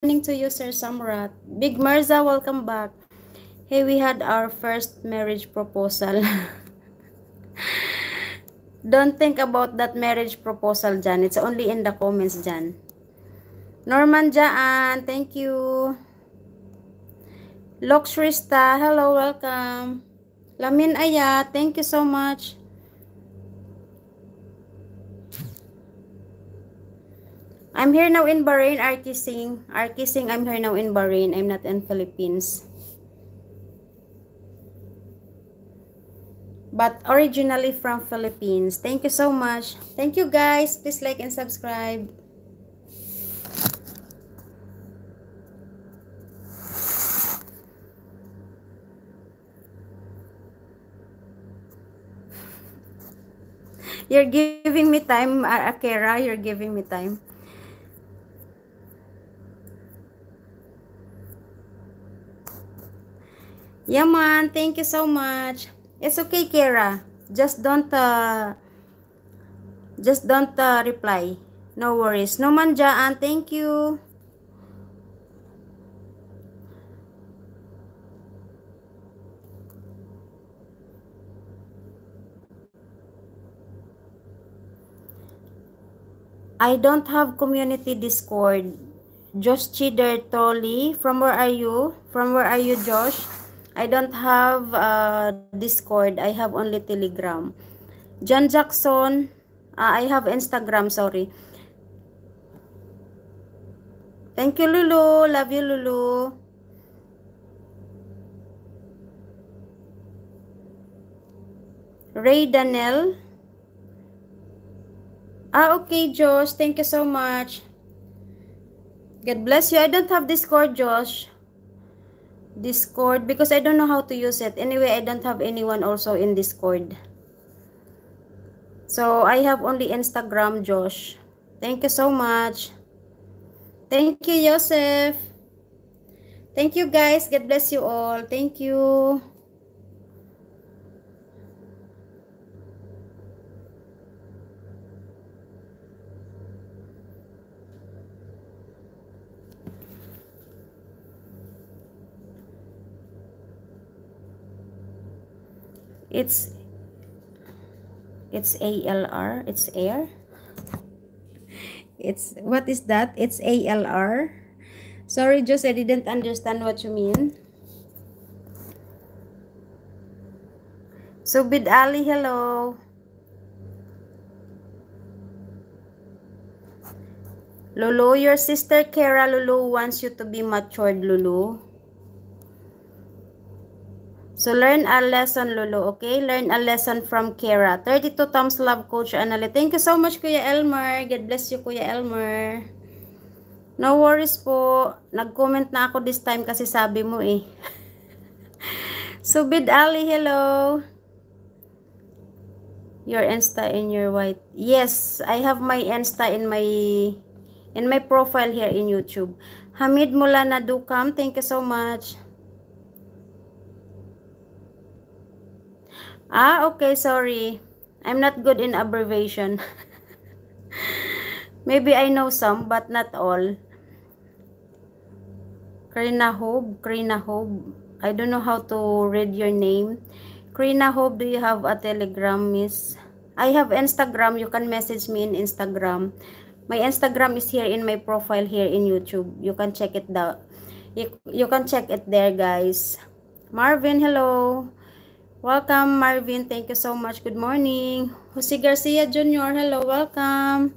morning to you, Sir Samrat. Big Mirza, welcome back. Hey, we had our first marriage proposal. Don't think about that marriage proposal, Jan. It's only in the comments, Jan. Norman Jaan, thank you. Lox Rista, hello, welcome. Lamin Aya, thank you so much. I'm here now in Bahrain, Arky Singh. Arky Singh, I'm here now in Bahrain. I'm not in Philippines. But originally from Philippines. Thank you so much. Thank you guys. Please like and subscribe. You're giving me time, Akira. You're giving me time. Yeah, man. Thank you so much. It's okay, Kira. Just don't reply. No worries. No man Jaan. Thank you. I don't have community Discord. Josh Chider Tolly. From where are you? From where are you, Josh? I don't have Discord. I have only Telegram. John Jackson. I have Instagram, sorry. Thank you, Lulu. Love you, Lulu. Ray Danel. Okay, Josh. Thank you so much. God bless you. I don't have Discord, Josh. Discord because I don't know how to use it. Anyway, I don't have anyone also in Discord. So, I have only Instagram, Josh. Thank you so much. Thank you, Joseph. Thank you, guys. God bless you all. Thank you. It's ALR. It's air. It's, what is that? It's ALR. Sorry, Josh, I didn't understand what you mean. Subid Ali, hello. Lulu, your sister Kara Lulu wants you to be matured, Lulu. So, learn a lesson, Lulu, okay? Learn a lesson from Kara. 32 thumbs love, Coach Annalie. Thank you so much, Kuya Elmer. God bless you, Kuya Elmer. No worries po. Nag-comment na ako this time kasi sabi mo eh. Subid Ali, hello. Your Insta in your white. Yes, I have my Insta in my profile here in YouTube. Hamid Mulana Dukam, thank you so much. Okay, sorry. I'm not good in abbreviation. Maybe I know some, but not all. Krina Hob. I don't know how to read your name. Krina Hob, do you have a Telegram, miss? I have Instagram. You can message me in Instagram. My Instagram is here in my profile here in YouTube. You can check it down. You can check it there, guys. Marvin, hello. Welcome, Marvin. Thank you so much. Good morning. Jose Garcia Jr., hello. Welcome.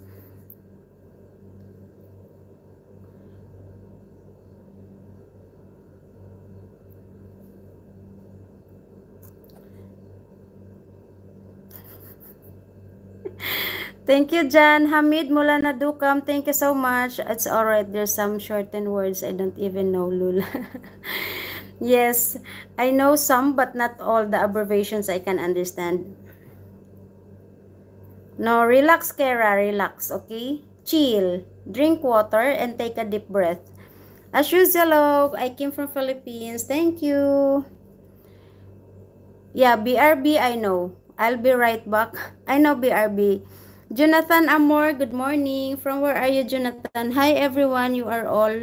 Thank you, Jan. Hamid Mulana Dukam, thank you so much. It's alright. There's some shortened words I don't even know, Lula. Yes, I know some, but not all the abbreviations I can understand. No, relax, Kara. Relax, okay? Chill. Drink water and take a deep breath. As usual, I came from Philippines. Thank you. Yeah, BRB, I know. I'll be right back. I know BRB. Jonathan Amor, good morning. From where are you, Jonathan? Hi, everyone. You are all